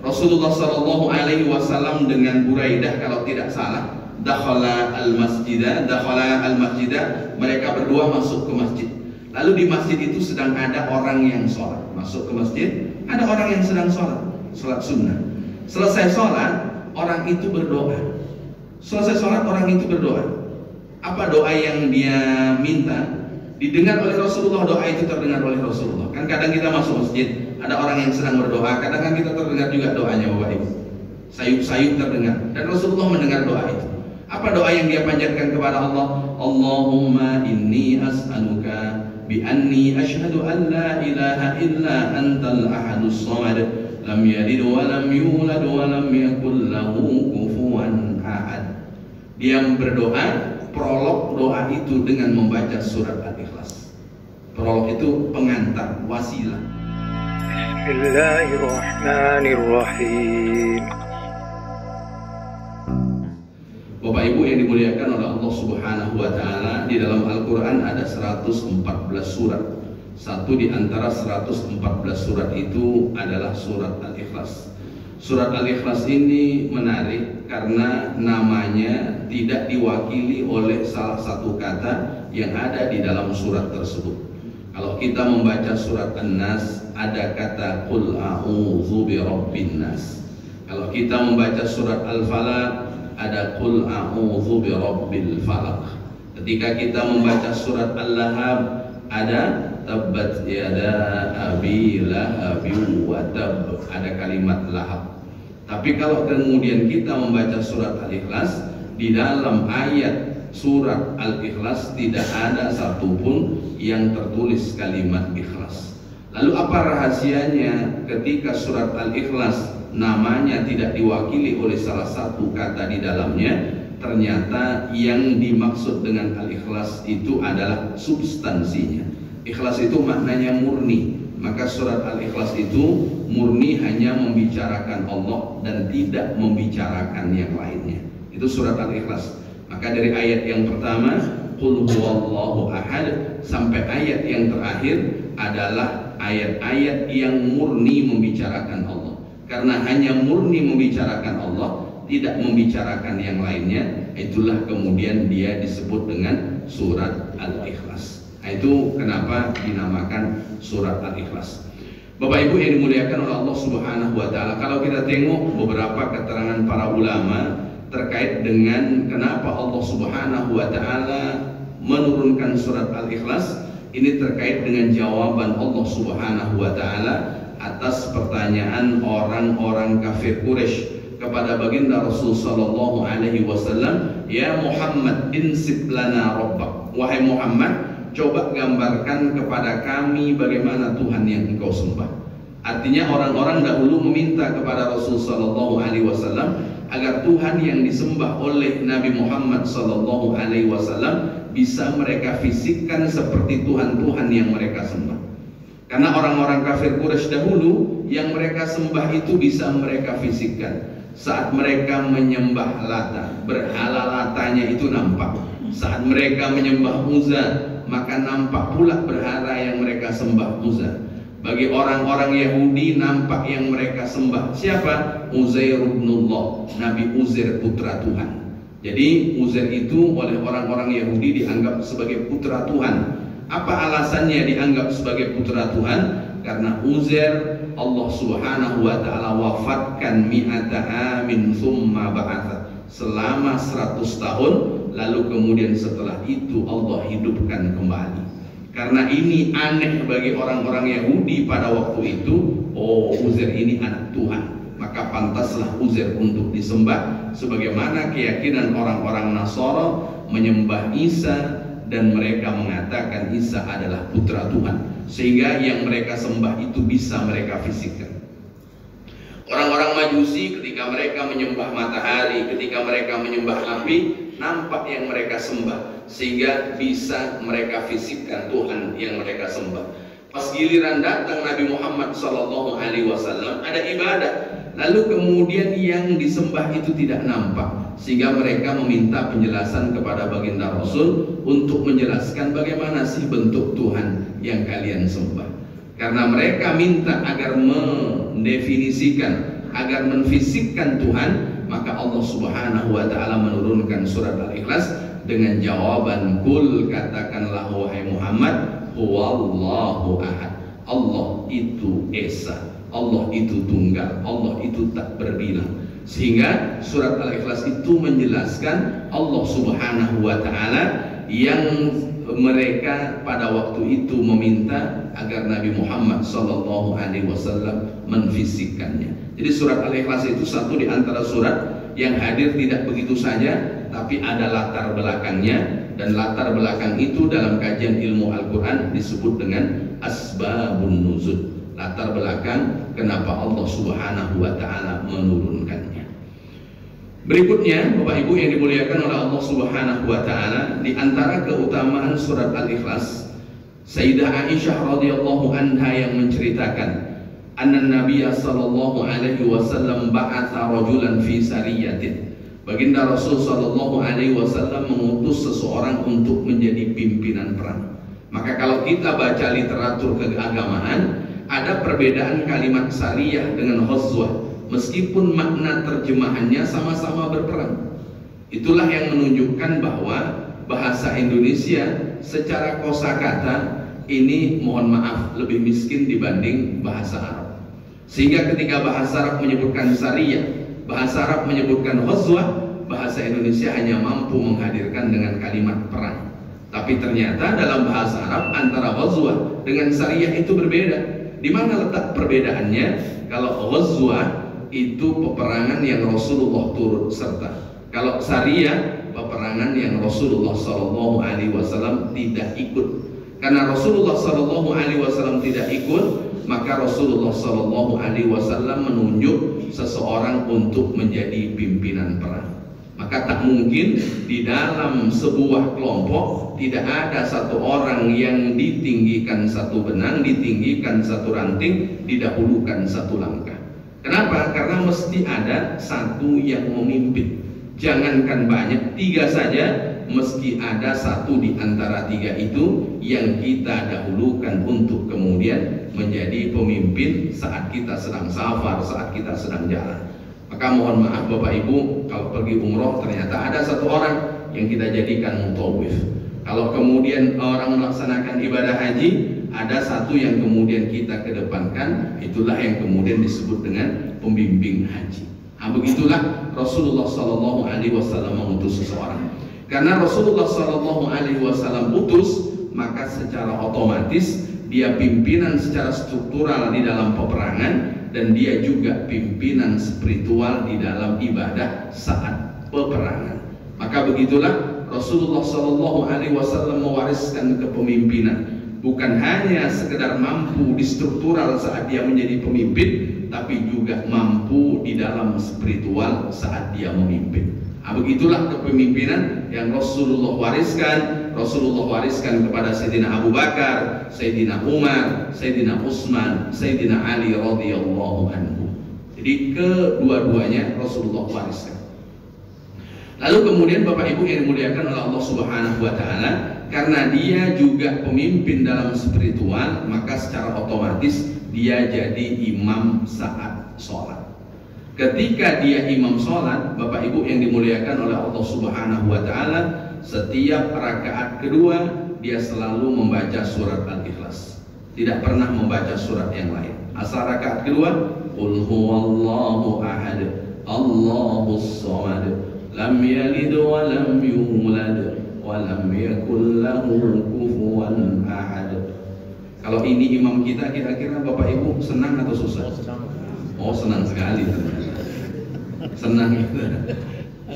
Rasulullah Shallallahu Alaihi Wasallam dengan Buraidah kalau tidak salah, dakhala al-masjidah, mereka berdua masuk ke masjid. Lalu di masjid itu sedang ada orang yang sholat. Masuk ke masjid, ada orang yang sedang sholat sunnah. Selesai sholat, orang itu berdoa. Apa doa yang dia minta? Didengar oleh Rasulullah, doa itu terdengar oleh Rasulullah. Kan kadang kita masuk masjid, ada orang yang sedang berdoa, kadang kan kita terdengar juga doanya Bapak Ibu. Sayup-sayup terdengar, dan Rasulullah mendengar doa itu. Apa doa yang dia panjatkan kepada Allah? Allahumma inni as'aluka bi anni asyhadu an la ilaha illa antal ahadus samad lam yalid wa lam yulad wa lam yakul lahu kufuwan ahad. Dia berdoa, prolog doa itu dengan membaca surat Al-Ikhlas. Prolog itu pengantar, wasilah. Bismillahirrahmanirrahim. Bapak Ibu yang dimuliakan oleh Allah Subhanahu wa taala, di dalam Al-Qur'an ada 114 surat. Satu di antara 114 surat itu adalah surat Al-Ikhlas. Surat Al-Ikhlas ini menarik karena namanya tidak diwakili oleh salah satu kata yang ada di dalam surat tersebut. Kalau kita membaca surat An-Nas, ada kata Qul a'udzu birabbin nas. Kalau kita membaca surat Al-Falaq, ada Qul a'udzu birabbil falaq. Ketika kita membaca surat Al-Lahab, ada tabbat yada abi lahabin wa tab, ada kalimat lahab. Tapi kalau kemudian kita membaca surat Al-Ikhlas, di dalam ayat surat Al-Ikhlas tidak ada satupun yang tertulis kalimat ikhlas. Lalu apa rahasianya ketika surat Al-Ikhlas namanya tidak diwakili oleh salah satu kata di dalamnya? Ternyata yang dimaksud dengan Al-Ikhlas itu adalah substansinya. Ikhlas itu maknanya murni. Maka surat Al-Ikhlas itu murni hanya membicarakan Allah dan tidak membicarakan yang lainnya. Itu surat Al-Ikhlas. Maka dari ayat yang pertama Qul huwallahu ahad sampai ayat yang terakhir adalah ayat-ayat yang murni membicarakan Allah. Karena hanya murni membicarakan Allah, tidak membicarakan yang lainnya, itulah kemudian dia disebut dengan surat Al-Ikhlas. Nah, itu kenapa dinamakan surat Al-Ikhlas. Bapak Ibu yang dimuliakan oleh Allah Subhanahu wa taala, kalau kita tengok beberapa keterangan para ulama terkait dengan kenapa Allah Subhanahu wa taala menurunkan surat Al-Ikhlas, ini terkait dengan jawaban Allah Subhanahu wa taala atas pertanyaan orang-orang kafir Quraisy kepada baginda Rasul sallallahu alaihi wasallam, "Ya Muhammad, insib lana rabbak." Wahai Muhammad, coba gambarkan kepada kami bagaimana Tuhan yang engkau sembah. Artinya orang-orang dahulu meminta kepada Rasul sallallahu alaihi wasallam agar Tuhan yang disembah oleh Nabi Muhammad sallallahu alaihi wasallam bisa mereka fisikkan seperti Tuhan-Tuhan yang mereka sembah. Karena orang-orang kafir Quraisy dahulu yang mereka sembah itu bisa mereka fisikkan. Saat mereka menyembah Lata, berhala Latanya itu nampak. Saat mereka menyembah Uzza, maka nampak pula berhala yang mereka sembah Uzza. Bagi orang-orang Yahudi nampak yang mereka sembah siapa? Uzair ibnullah, Nabi Uzair putra Tuhan. Jadi Uzair itu oleh orang-orang Yahudi dianggap sebagai putra Tuhan. Apa alasannya dianggap sebagai putra Tuhan? Karena Uzair Allah Subhanahu wa taala wafatkan mi'ata amin thumma ba'atha, selama 100 tahun, lalu kemudian setelah itu Allah hidupkan kembali. Karena ini aneh bagi orang-orang Yahudi pada waktu itu, oh Uzair ini anak Tuhan, maka pantaslah Uzair untuk disembah, sebagaimana keyakinan orang-orang Nasara menyembah Isa dan mereka mengatakan Isa adalah putra Tuhan, sehingga yang mereka sembah itu bisa mereka fisikkan. Orang-orang Majusi ketika mereka menyembah matahari, ketika mereka menyembah api, nampak yang mereka sembah, sehingga bisa mereka fisikkan Tuhan yang mereka sembah. Pas giliran datang Nabi Muhammad SAW, ada ibadah, lalu kemudian yang disembah itu tidak nampak, sehingga mereka meminta penjelasan kepada baginda Rasul untuk menjelaskan bagaimana sih bentuk Tuhan yang kalian sembah. Karena mereka minta agar mendefinisikan, agar menfisikkan Tuhan, maka Allah Subhanahu wa taala menurunkan surat Al-Ikhlas dengan jawaban kul, katakanlah wahai Muhammad, huwallahu ahad. Allah itu esa, Allah itu tunggal, Allah itu tak berbilang. Sehingga surat Al-Ikhlas itu menjelaskan Allah Subhanahu wa taala yang mereka pada waktu itu meminta agar Nabi Muhammad sallallahu alaihi wasallam menfisikkannya. Jadi surat Al-Ikhlas itu satu di antara surat yang hadir tidak begitu saja, tapi ada latar belakangnya, dan latar belakang itu dalam kajian ilmu Al-Quran disebut dengan asbabun nuzul. Latar belakang kenapa Allah Subhanahu wa taala menurunkannya. Berikutnya, Bapak Ibu yang dimuliakan oleh Allah Subhanahu wa taala, di antara keutamaan surat Al-Ikhlas, Sayyidah Aisyah radhiyallahu anha yang menceritakan, anna Nabiya sallallahu alaihi wasallam ba'atha rajulan fi sariyatin. Baginda Rasul sallallahu alaihi wasallam mengutus seseorang untuk menjadi pimpinan perang. Maka kalau kita baca literatur keagamaan, ada perbedaan kalimat sariyah dengan ghazwah, meskipun makna terjemahannya sama-sama berperang. Itulah yang menunjukkan bahwa bahasa Indonesia secara kosakata ini mohon maaf lebih miskin dibanding bahasa Arab. Sehingga ketika bahasa Arab menyebutkan sariyah, bahasa Arab menyebutkan ghazwah, bahasa Indonesia hanya mampu menghadirkan dengan kalimat perang. Tapi ternyata dalam bahasa Arab antara ghazwah dengan sariyah itu berbeda. Di mana letak perbedaannya? Kalau ghazwah itu peperangan yang Rasulullah turut serta. Kalau sariyah, peperangan yang Rasulullah sallallahu alaihi wasallam tidak ikut. Karena Rasulullah sallallahu alaihi wasallam tidak ikut, maka Rasulullah sallallahu alaihi wasallam menunjuk seseorang untuk menjadi pimpinan perang. Maka tak mungkin di dalam sebuah kelompok tidak ada satu orang yang ditinggikan satu benang, ditinggikan satu ranting, didahulukan satu langkah. Kenapa? Karena mesti ada satu yang memimpin. Jangankan banyak, 3 saja, mesti ada satu di antara 3 itu yang kita dahulukan untuk kemudian menjadi pemimpin saat kita sedang safar, saat kita sedang jalan. Maka mohon maaf Bapak Ibu, kalau pergi umroh ternyata ada satu orang yang kita jadikan mutawif. Kalau kemudian orang melaksanakan ibadah haji, ada satu yang kemudian kita kedepankan, itulah yang kemudian disebut dengan pembimbing haji. Nah, begitulah Rasulullah sallallahu alaihi wasallam mengutus seseorang. Karena Rasulullah sallallahu alaihi wasallam utus, maka secara otomatis dia pimpinan secara struktural di dalam peperangan, dan dia juga pimpinan spiritual di dalam ibadah saat peperangan. Maka begitulah Rasulullah sallallahu alaihi wasallam mewariskan kepemimpinan. Bukan hanya sekedar mampu di struktural saat dia menjadi pemimpin, tapi juga mampu di dalam spiritual saat dia memimpin. Nah, begitulah kepemimpinan yang Rasulullah wariskan. Rasulullah wariskan kepada Sayyidina Abu Bakar, Sayyidina Umar, Sayyidina Utsman, Sayyidina Ali radhiyallahu anhu. Jadi kedua-duanya Rasulullah wariskan. Lalu kemudian Bapak Ibu yang dimuliakan oleh Allah Subhanahu wa taala, karena dia juga pemimpin dalam spiritual, maka secara otomatis dia jadi imam saat sholat. Ketika dia imam sholat, Bapak Ibu yang dimuliakan oleh Allah Subhanahu wa taala, setiap rakaat kedua dia selalu membaca surat Al-Ikhlas. Tidak pernah membaca surat yang lain. Asal rakaat kedua, qul huwallahu ahad, Allahus samad, lam yalid wa lam yulad wa lam yakul lahu kufuwan ahad. Kalau ini imam kita, kira-kira Bapak Ibu senang atau susah? Oh, senang sekali. Senang itu.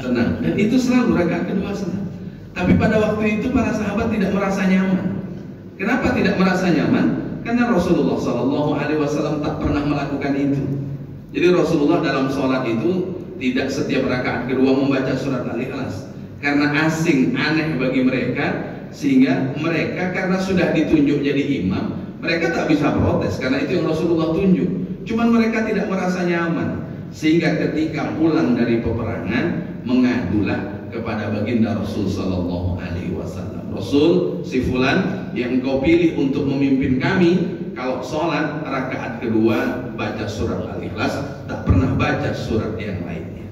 Senang. Dan itu selalu rakaat kedua senang. Tapi pada waktu itu para sahabat tidak merasa nyaman. Kenapa tidak merasa nyaman? Karena Rasulullah Shallallahu Alaihi Wasallam tak pernah melakukan itu. Jadi Rasulullah dalam sholat itu tidak setiap rakaat kedua membaca surat Al-Ikhlas. Karena asing, aneh bagi mereka, sehingga mereka karena sudah ditunjuk jadi imam, mereka tak bisa protes karena itu yang Rasulullah tunjuk. Cuman mereka tidak merasa nyaman, sehingga ketika pulang dari peperangan mengadulah kepada baginda Rasul Sallallahu Alaihi Wasallam. Rasul, si fulan yang engkau pilih untuk memimpin kami, kalau sholat rakaat kedua baca surat Al-Ikhlas, tak pernah baca surat yang lainnya.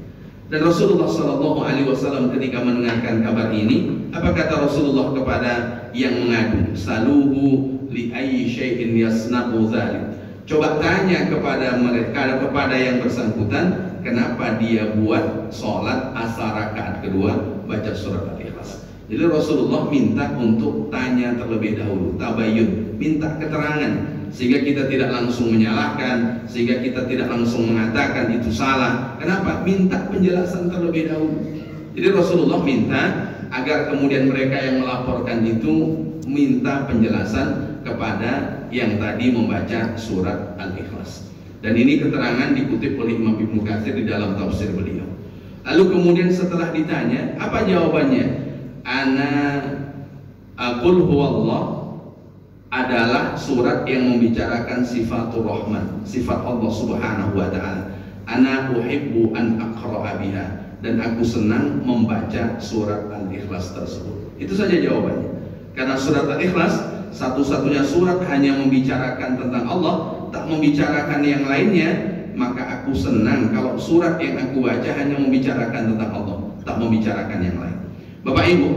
Dan Rasulullah SAW ketika mendengarkan kabar ini, apa kata Rasulullah kepada yang mengadu? Saluhu li ayyi syai'in yasna'u dzalik. Coba tanya kepada mereka, kepada yang bersangkutan, kenapa dia buat sholat asar rakaat kedua baca surat Al-Ikhlas. Jadi Rasulullah minta untuk tanya terlebih dahulu, tabayyun, minta keterangan, sehingga kita tidak langsung menyalahkan, sehingga kita tidak langsung mengatakan itu salah. Kenapa? Minta penjelasan terlebih dahulu. Jadi Rasulullah minta agar kemudian mereka yang melaporkan itu minta penjelasan kepada yang tadi membaca surat Al-Ikhlas. Dan ini keterangan dikutip oleh Imam Ibnu Katsir di dalam tafsir beliau. Lalu kemudian setelah ditanya, apa jawabannya? Ana aqul huwallah adalah surat yang membicarakan sifatur rahman, sifat Allah Subhanahu wa taala. Ana uhibbu an aqra'a biha, dan aku senang membaca surat Al-Ikhlas tersebut. Itu saja jawabannya. Karena surat Al-Ikhlas satu-satunya surat hanya membicarakan tentang Allah, tak membicarakan yang lainnya, maka aku senang kalau surat yang aku baca hanya membicarakan tentang Allah, tak membicarakan yang lain. Bapak Ibu,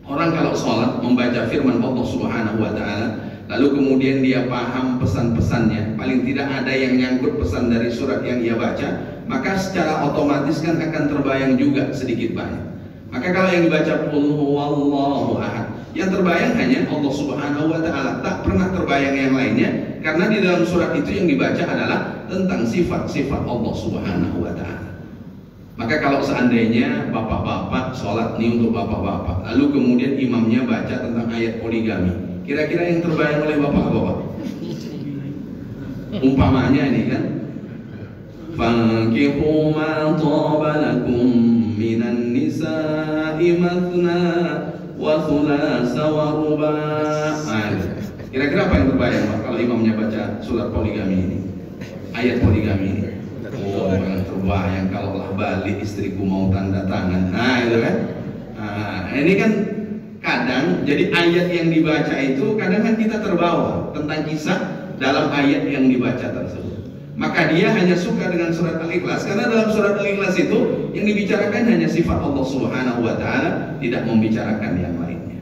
orang kalau sholat membaca firman Allah Subhanahu wa ta'ala, lalu kemudian dia paham pesan-pesannya, paling tidak ada yang nyangkut pesan dari surat yang ia baca, maka secara otomatis kan akan terbayang juga sedikit banyak. Maka kalau yang dibaca qul huwallahu ahad, yang terbayang hanya Allah Subhanahu wa ta'ala, tak pernah terbayang yang lainnya, karena di dalam surat itu yang dibaca adalah tentang sifat-sifat Allah Subhanahu wa ta'ala. Maka kalau seandainya bapak-bapak sholat nih untuk bapak-bapak, lalu kemudian imamnya baca tentang ayat poligami, kira-kira yang terbayang oleh bapak-bapak? Umpamanya ini kan, fankihu ma taba lakum minan nisa'i mathna wa thulatsa wa ruba'. Kira-kira apa yang terbayang Pak kalau imamnya baca surat poligami ini, ayat poligami ini? Oh, yang terbayang kalau lah balik istriku mau tanda tangan. Nah, itu kan. Nah, ini kan kadang jadi ayat yang dibaca itu kadang kan kita terbawa tentang kisah dalam ayat yang dibaca tersebut. Maka dia hanya suka dengan surat Al-Ikhlas karena dalam surat Al-Ikhlas itu yang dibicarakan hanya sifat Allah Subhanahu wa ta'ala, tidak membicarakan yang lainnya.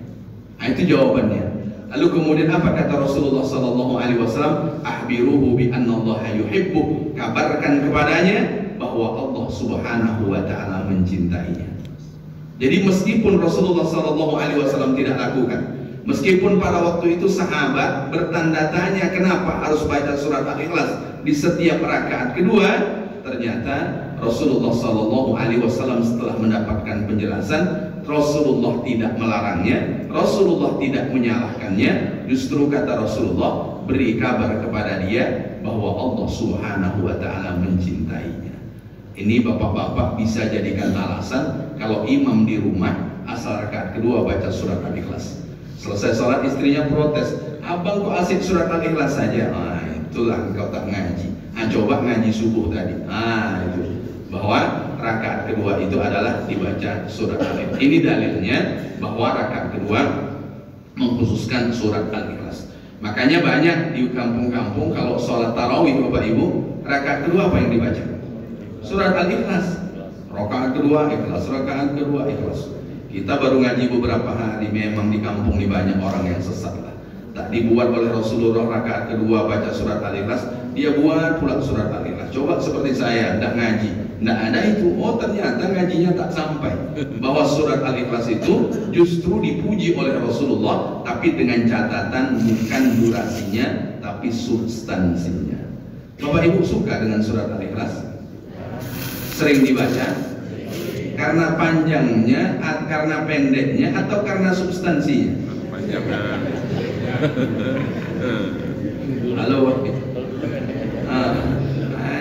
Nah, itu jawabannya. Lalu kemudian apa kata Rasulullah sallallahu alaihi wasallam? Ahbiruhu bi annallaha yuhibbu. Kabarkan kepadanya bahwa Allah Subhanahu wa taala mencintainya. Jadi meskipun Rasulullah sallallahu alaihi wasallam tidak lakukan, meskipun pada waktu itu sahabat bertanda tanya kenapa harus baca surat Al-Ikhlas di setiap rakaat kedua, ternyata Rasulullah sallallahu alaihi wasallam setelah mendapatkan penjelasan, Rasulullah tidak melarangnya, Rasulullah tidak menyalahkannya, justru kata Rasulullah beri kabar kepada dia bahwa Allah Subhanahu wa ta'ala mencintainya. Ini bapak-bapak bisa jadikan alasan kalau imam di rumah asal rakaat kedua baca surat Al-Ikhlas. Selesai sholat istrinya protes, abang kok asik surat Al-Ikhlas saja? Ah, itulah engkau tak ngaji. Ah, coba ngaji subuh tadi. Ah, itu bahwa rakaat kedua itu adalah dibaca surat Al-Ikhlas. Ini dalilnya bahwa rakaat kedua mengkhususkan surat Al-Ikhlas. Makanya banyak di kampung-kampung kalau sholat tarawih Bapak Ibu, rakaat kedua apa yang dibaca? Surat Al-Ikhlas. Rakaat kedua Ikhlas, rakaat kedua Ikhlas. Kita baru ngaji beberapa hari, memang di kampung ini banyak orang yang sesat lah. Tak dibuat oleh Rasulullah rakaat kedua baca surat Al-Ikhlas, dia buat pula surat Al-Ikhlas. Coba seperti saya, tidak ngaji, tidak ada itu. Oh ternyata ngajinya tak sampai. Bahwa surat Al-Ikhlas itu justru dipuji oleh Rasulullah, tapi dengan catatan bukan durasinya, tapi substansinya. Bapak Ibu suka dengan surat Al-Ikhlas? Sering dibaca? Karena panjangnya, karena pendeknya, atau karena substansinya? Halo.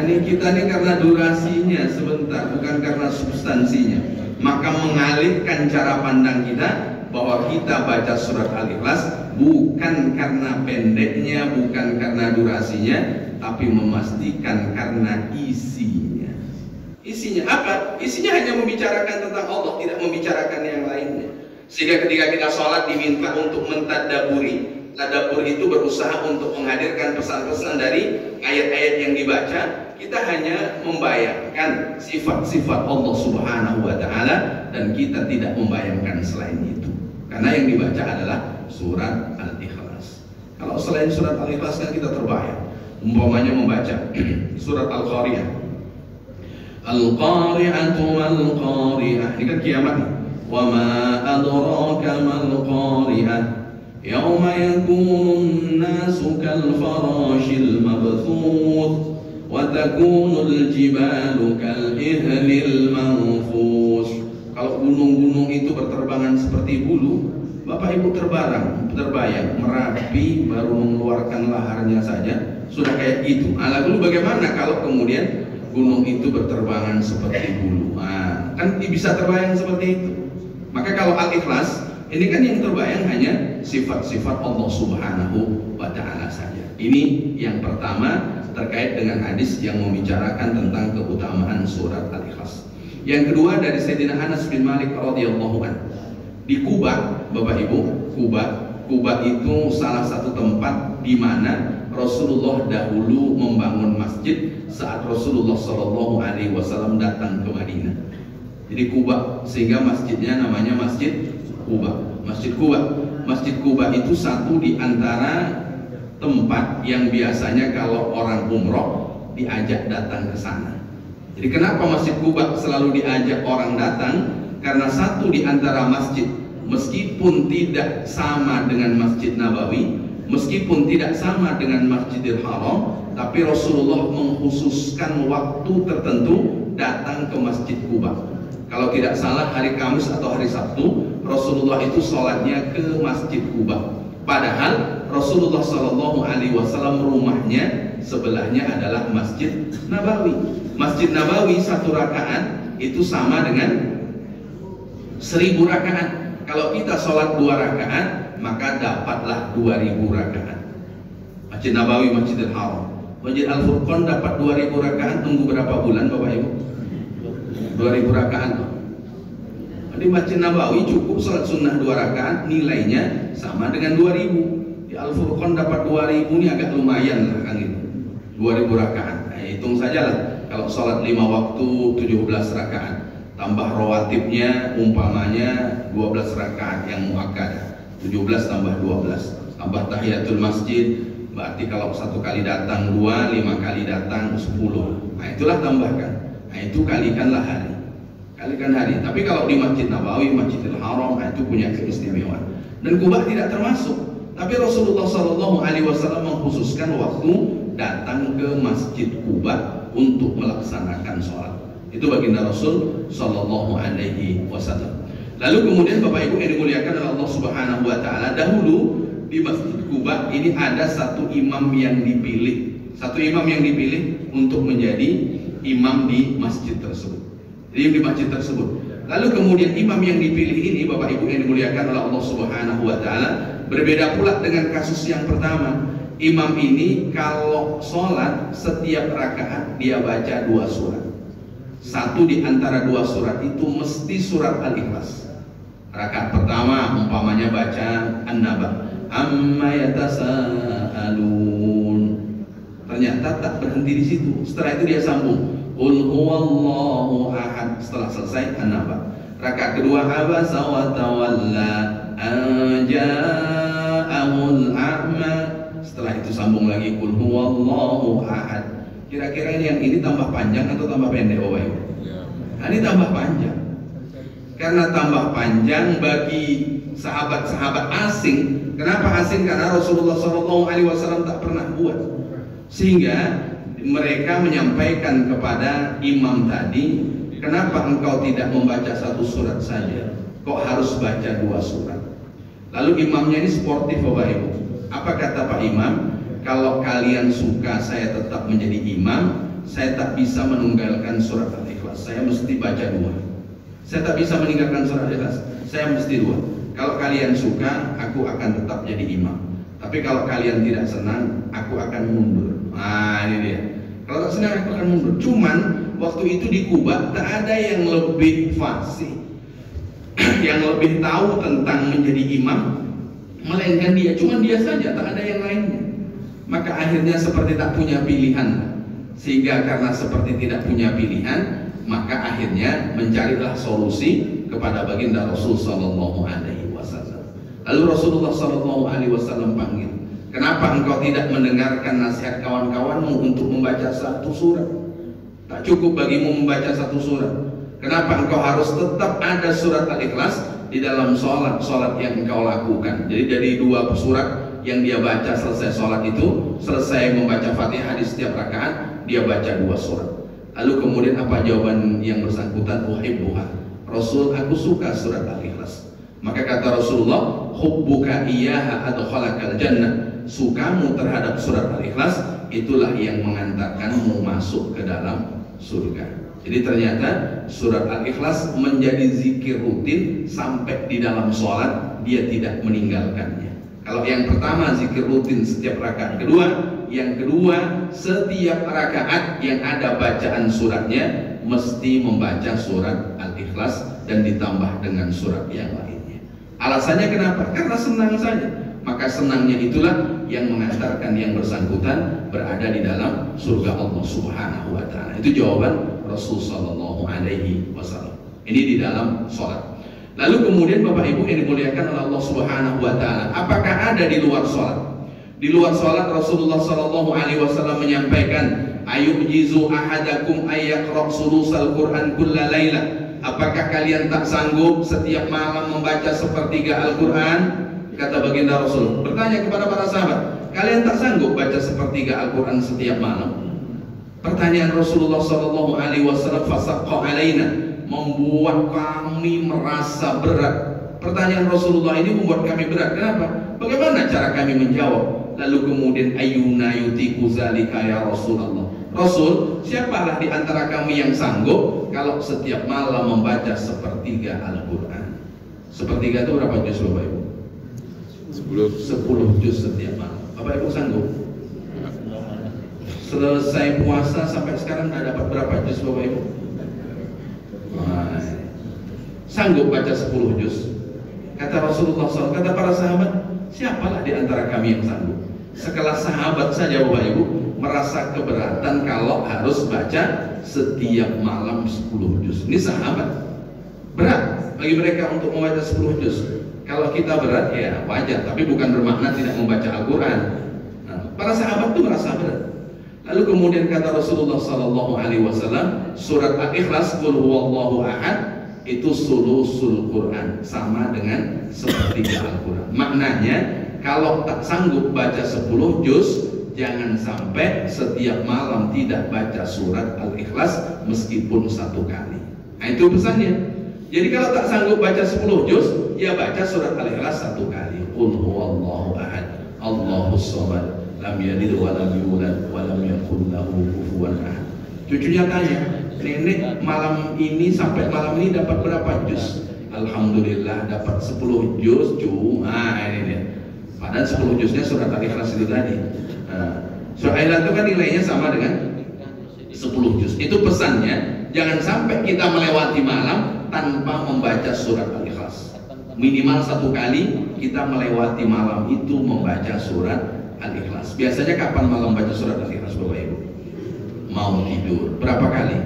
Ini kita nih karena durasinya sebentar, bukan karena substansinya. Maka mengalihkan cara pandang kita bahwa kita baca surat Al-Ikhlas bukan karena pendeknya, bukan karena durasinya, tapi memastikan karena isinya. Isinya apa? Isinya hanya membicarakan tentang Allah, tidak membicarakan yang lainnya. Sehingga ketika kita sholat diminta untuk mentadaburi, Tadabbur itu berusaha untuk menghadirkan pesan-pesan dari ayat-ayat yang dibaca. Kita hanya membayangkan sifat-sifat Allah Subhanahu wa Ta'ala, dan kita tidak membayangkan selain itu, karena yang dibaca adalah surat Al-Ikhlas. Kalau selain surat Al-Ikhlas kan kita terbayang, umpamanya membaca surat Al-Qariyah. Al-Qari'atu mal-Qari'ah, ini kan kiamat nih. Wa ma adraka mal-Qari'ah, yauma yakunun nasu kal-farashil mabthuth wa takunul jibalu kal-ihlil manfus. Kalau gunung-gunung itu berterbangan seperti bulu, Bapak Ibu terbayang Merapi baru mengeluarkan laharnya saja sudah kayak gitu. Lalu bagaimana kalau kemudian gunung itu berterbangan seperti bulu? Nah, kan bisa terbayang seperti itu. Maka kalau Al-Ikhlas ini kan yang terbayang hanya sifat-sifat Allah Subhanahu wa Ta'ala saja. Ini yang pertama terkait dengan hadis yang membicarakan tentang keutamaan surat Al-Ikhlas. Yang kedua dari Sayyidina Anas bin Malik radhiyallahu anhu. Di Kuba, Bapak Ibu, Kuba itu salah satu tempat di mana Rasulullah dahulu membangun masjid saat Rasulullah Shallallahu Alaihi Wasallam datang ke Madinah. Jadi Kuba, sehingga masjidnya namanya Masjid Kuba. Masjid Kuba itu satu di antara tempat yang biasanya kalau orang umroh diajak datang ke sana. Jadi kenapa Masjid Kuba selalu diajak orang datang? Karena satu di antara masjid, meskipun tidak sama dengan Masjid Nabawi, meskipun tidak sama dengan Masjidil Haram, tapi Rasulullah mengkhususkan waktu tertentu datang ke Masjid Kuba. Kalau tidak salah hari Kamis atau hari Sabtu, Rasulullah itu sholatnya ke Masjid Kuba. Padahal Rasulullah Shallallahu Alaihi Wasallam rumahnya sebelahnya adalah Masjid Nabawi. Masjid Nabawi satu rakaat itu sama dengan 1000 rakaat. Kalau kita sholat 2 rakaat, maka dapatlah 2000 rakaat. Masjid Nabawi, Masjidil Haram. Masjid Al-Furqan dapat 2000 rakaat, tunggu berapa bulan Bapak Ibu? 2000 rakaat. Di Masjid Nabawi cukup sholat sunnah 2 rakaat, nilainya sama dengan 2000. Di Al-Furqan dapat 2000, ini agak lumayan lah kan itu. 2000 rakaat. Nah, hitung sajalah kalau sholat 5 waktu 17 rakaat. Tambah rawatibnya umpamanya 12 rakaat yang muakkadah. 17 tambah 12. Tambah tahiyatul masjid, berarti kalau 1 kali datang 2, 5 kali datang 10. Nah, itulah tambahkan. Nah, itu kalikanlah hari. Kalikan hari. Tapi kalau di Masjid Nabawi, Masjidil Haram, itu punya keistimewaan. Dan Kuba tidak termasuk. Tapi Rasulullah Shallallahu Alaihi Wasallam mengkhususkan waktu datang ke Masjid Kuba untuk melaksanakan sholat. Itu baginda Rasul Shallallahu Alaihi Wasallam. Lalu kemudian Bapak Ibu yang dimuliakan oleh Allah Subhanahu Wa Taala, dahulu di Masjid Kuba ini ada satu imam yang dipilih, untuk menjadi imam di masjid tersebut. Di masjid tersebut. Lalu kemudian imam yang dipilih ini, Bapak Ibu yang dimuliakan oleh Allah Subhanahu wa Ta'ala, berbeda pula dengan kasus yang pertama. Imam ini kalau sholat setiap rakaat dia baca 2 surat. Satu di antara 2 surat itu mesti surat Al-Ikhlas. Rakaat pertama umpamanya baca An-Naba, amma yatasaalun. Ternyata tak berhenti di situ. Setelah itu dia sambung Qul huwallahu ahad. Setelah selesai An-Naba. Rakaat kedua abasa wa tawalla an ja'ahul a'ma. Setelah itu sambung lagi Qul huwallahu ahad. Kira-kira yang ini tambah panjang atau tambah pendek Bapak Ibu? Nah, ini tambah panjang. Karena tambah panjang bagi sahabat-sahabat asing. Kenapa asing? Karena Rasulullah SAW tak pernah buat. Sehingga mereka menyampaikan kepada imam tadi, kenapa engkau tidak membaca 1 surat saja? Kok harus baca 2 surat? Lalu imamnya ini sportif Bapak Ibu. Apa kata Pak Imam? Kalau kalian suka saya tetap menjadi imam, saya tak bisa menunggalkan surat Al-Ikhlas. Saya mesti baca 2. Saya tak bisa meninggalkan surat Al-Ikhlas. Saya mesti 2. Kalau kalian suka, aku akan tetap jadi imam. Tapi kalau kalian tidak senang, aku akan mundur. Nah, ini dia. Kalau tak senang, aku akan mundur. Cuman waktu itu di Kuba tak ada yang lebih fasih, yang lebih tahu tentang menjadi imam melainkan dia, cuma dia saja, tak ada yang lainnya. Maka akhirnya seperti tak punya pilihan. Sehingga karena seperti tidak punya pilihan, maka akhirnya mencarilah solusi kepada baginda Rasul sallallahu alaihi wasallam. Lalu Rasulullah sallallahu alaihi wasallam panggil, "Kenapa engkau tidak mendengarkan nasihat kawan-kawanmu untuk membaca satu surat? Tak cukup bagimu membaca satu surat. Kenapa engkau harus tetap ada surat Al-Ikhlas di dalam sholat yang engkau lakukan?" Jadi dari 2 surat yang dia baca selesai sholat itu, selesai membaca Fatihah di setiap rakaat, dia baca 2 surat. Lalu kemudian apa jawaban yang bersangkutan? Uhibbuha. Rasul, aku suka surat Al-Ikhlas. Maka kata Rasulullah, hubbuka iyyaha adkhalakal jannah. Sukamu terhadap surat Al-Ikhlas itulah yang mengantarkanmu masuk ke dalam surga. Jadi ternyata surat Al-Ikhlas menjadi zikir rutin sampai di dalam sholat dia tidak meninggalkannya. Kalau yang pertama zikir rutin setiap rakaat kedua, yang kedua setiap rakaat yang ada bacaan suratnya mesti membaca surat Al-Ikhlas dan ditambah dengan surat yang lainnya. Alasannya kenapa? Karena senang saja. Maka senangnya itulah yang mengantarkan yang bersangkutan berada di dalam surga Allah Subhanahu wa taala. Itu jawaban Rasul sallallahu alaihi wasallam. Ini di dalam sholat. Lalu kemudian Bapak Ibu yang dimuliakan oleh Allah Subhanahu wa taala, apakah ada di luar sholat? Di luar sholat Rasulullah sallallahu alaihi wasallam menyampaikan, "Ayujizu ahadakum ayyaqra sulusal Qur'an kulla laila." Apakah kalian tak sanggup setiap malam membaca sepertiga Al-Qur'an? Kata baginda Rasul, bertanya kepada para sahabat, kalian tak sanggup baca sepertiga Al-Quran setiap malam? Pertanyaan Rasulullah sallallahu alaihi wasallam fasaqqa alaina, membuat kami merasa berat. Pertanyaan Rasulullah ini membuat kami berat. Kenapa? Bagaimana cara kami menjawab? Lalu kemudian ayyuna yutiku zalika ya Rasulullah. Rasul, siapalah di antara kami yang sanggup kalau setiap malam membaca sepertiga Al-Quran? Sepertiga itu berapa juz Bapak Ibu? 10 juz setiap malam. Bapak Ibu sanggup? Selesai puasa sampai sekarang sudah dapat berapa juz Bapak Ibu? Sanggup baca 10 juz? Kata Rasulullah SAW, kata para sahabat, siapalah di antara kami yang sanggup? Sekelas sahabat saja Bapak Ibu merasa keberatan kalau harus baca setiap malam 10 juz. Ini sahabat berat bagi mereka untuk membaca 10 juz. Kalau kita berat ya wajar, tapi bukan bermakna tidak membaca Al-Quran. Para sahabat itu merasa berat. Lalu kemudian kata Rasulullah sallallahu alaihi wasallam, surat Al-Ikhlas qul huwallahu ahad itu sulusul Quran, sama dengan sepertiga Al-Quran. Maknanya kalau tak sanggup baca 10 juz, jangan sampai setiap malam tidak baca surat Al-Ikhlas meskipun 1 kali. Nah itu pesannya. Jadi kalau tak sanggup baca 10 juz, ya baca surat Al-Ikhlas 1 kali. Qul huwallahu ahad, Allahus samad, lam yalid wa lam yulad wa lam yakul lahu kufuwan ahad. Cucunya tanya, "Nenek malam ini sampai malam ini dapat berapa juz?" Alhamdulillah dapat 10 juz cuma ini dia. Padahal 10 juznya surat Al-Ikhlas itu tadi. Surat Al-Ikhlas itu kan nilainya sama dengan 10 juz. Itu pesannya, jangan sampai kita melewati malam tanpa membaca surat Al-Ikhlas. Minimal 1 kali kita melewati malam itu membaca surat Al-Ikhlas. Biasanya kapan malam baca surat Al-Ikhlas Bapak Ibu? Mau tidur. Berapa kali?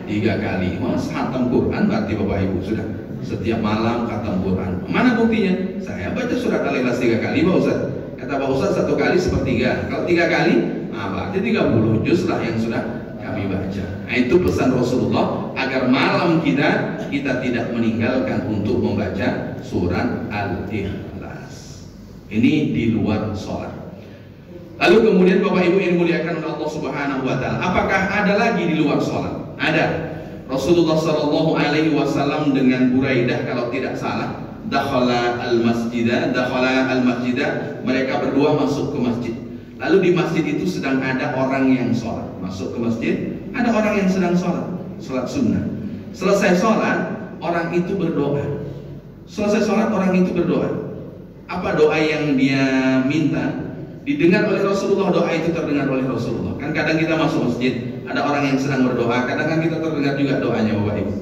3 kali. Mas khatam Quran berarti Bapak Ibu sudah setiap malam khatam Quran. Mana buktinya? Saya baca surat Al-Ikhlas 3 kali Pak Ustaz. Kata Pak Ustaz 1 kali sepertiga. Kalau 3 kali, berarti 30 juz lah yang sudah kami baca. Nah itu pesan Rasulullah agar malam kita tidak meninggalkan untuk membaca surat Al-Ikhlas. Ini di luar sholat. Lalu kemudian Bapak Ibu yang dimuliakan oleh Allah Subhanahu wa taala, apakah ada lagi di luar sholat? Ada. Rasulullah sallallahu alaihi wasallam dengan Buraidah kalau tidak salah, dakhala al-masjidah, mereka berdua masuk ke masjid. Lalu di masjid itu sedang ada orang yang sholat. Masuk ke masjid, ada orang yang sedang sholat sunnah. Selesai sholat, orang itu berdoa. Selesai sholat, orang itu berdoa. Apa doa yang dia minta? Didengar oleh Rasulullah, doa itu terdengar oleh Rasulullah. Kan kadang kita masuk masjid, ada orang yang sedang berdoa, kadang kan kita terdengar juga doanya Bapak Ibu.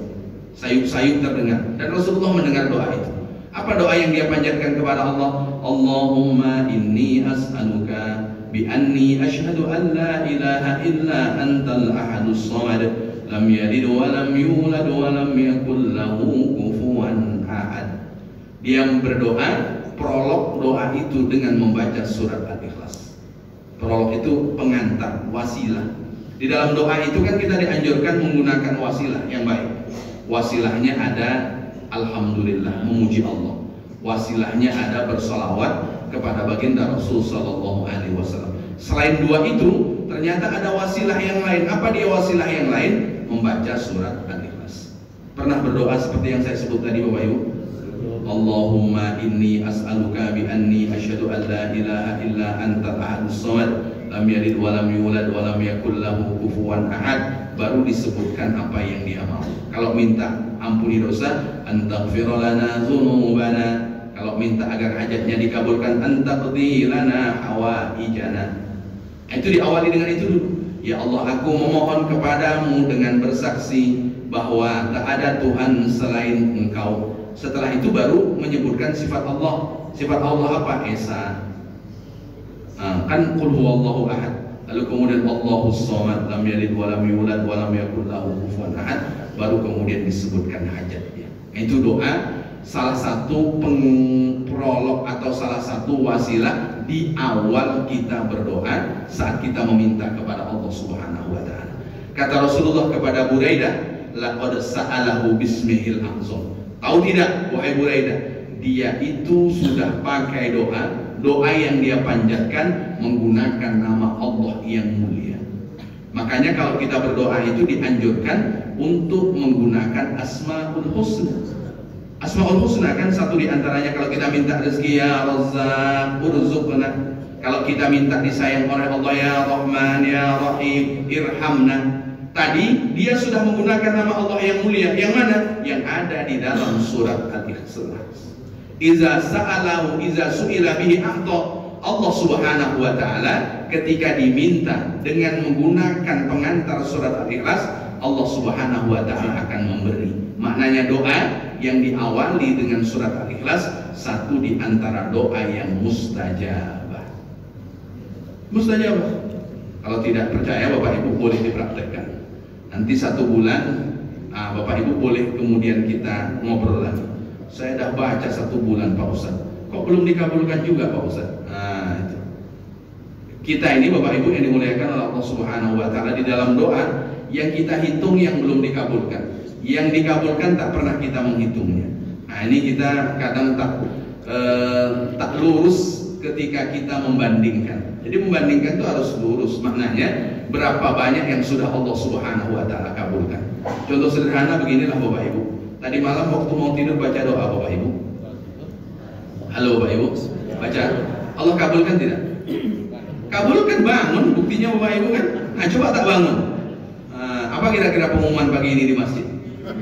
Sayup-sayup terdengar, dan Rasulullah mendengar doa itu. Apa doa yang dia panjatkan kepada Allah? Allahumma inni as'aluka bi anni asyhadu an la ilaha illa antal ahadus samad lam yalid wa lam yulad wa lam yakul lahu kufuwan ahad. Dia berdoa, prolog doa itu dengan membaca surat Al-Ikhlas. Prolog itu pengantar, wasilah. Di dalam doa itu kan kita dianjurkan menggunakan wasilah yang baik. Wasilahnya ada alhamdulillah, memuji Allah. Wasilahnya ada bersolawat kepada baginda Rasul sallallahu alaihi wasallam. Selain dua itu, ternyata ada wasilah yang lain. Apa dia wasilah yang lain? Membaca surat Al-Ikhlas. Pernah berdoa seperti yang saya sebut tadi Bapak Ibu? Allahumma inni as'aluka bi anni asyhadu an la ilaha illa antal ahadus samad lam yalid wa lam yulad wa lam yakul lahu kufuwan ahad. Baru disebutkan apa yang dia mau. Kalau minta ampuni dosa, antaghfira lana dzunubana. Kalau minta agar hajatnya dikabulkan, antaqdi lana hawaijana. Itu diawali dengan itu dulu. Ya Allah, aku memohon kepadamu dengan bersaksi bahwa tak ada Tuhan selain Engkau. Setelah itu baru menyebutkan sifat Allah. Sifat Allah apa? Esa. Kan qul huwallahu ahad. Lalu kemudian Allahus samad, lam yalid wa lam yulad wa lam yakul lahu kufuwan ahad. Baru kemudian disebutkan hajatnya. Itu doa, salah satu prolog atau salah satu wasilah di awal kita berdoa saat kita meminta kepada Allah Subhanahu wa taala. Kata Rasulullah kepada Buraidah, laqad sa'alahu bismihil azam. Tahu tidak wahai Buraidah, dia itu sudah pakai doa yang dia panjatkan menggunakan nama Allah yang mulia. Makanya kalau kita berdoa itu dianjurkan untuk menggunakan Asmaul Husna. Asmaul Husna kan satu diantaranya kalau kita minta rezeki, ya Razzaq urzuqna. Kalau kita minta disayang oleh Allah, ya Rahman ya Rahim irhamna. Tadi dia sudah menggunakan nama Allah yang mulia. Yang mana? Yang ada di dalam surat Al-Ikhlas. Iza sa'alahu iza su'ila bihi a'ta. Allah Subhanahu wa taala ketika diminta dengan menggunakan pengantar surat Al-Ikhlas, Allah Subhanahu wa taala akan memberi. Maknanya doa yang diawali dengan surat Al-Ikhlas satu di antara doa yang mustajabah. Mustajabah. Kalau tidak percaya Bapak Ibu boleh dipraktekkan. Nanti 1 bulan Bapak Ibu boleh kemudian kita ngobrol lagi. Saya dah baca 1 bulan Pak Ustaz, kok belum dikabulkan juga Pak Ustaz? Itu. Kita ini Bapak Ibu yang dimuliakan oleh Allah Subhanahu wa taala, di dalam doa yang kita hitung yang belum dikabulkan, yang dikabulkan tak pernah kita menghitungnya. Ini kita kadang tak lurus ketika kita membandingkan. Jadi membandingkan itu harus lurus, maknanya berapa banyak yang sudah Allah Subhanahu wa taala kabulkan. Contoh sederhana beginilah Bapak Ibu. Tadi malam waktu mau tidur baca doa Bapak Ibu. Halo Bapak Ibu, baca. Allah kabulkan tidak? Kabulkan, bangun, buktinya Bapak Ibu kan. Nah coba tak bangun. Apa kira-kira pengumuman pagi ini di masjid?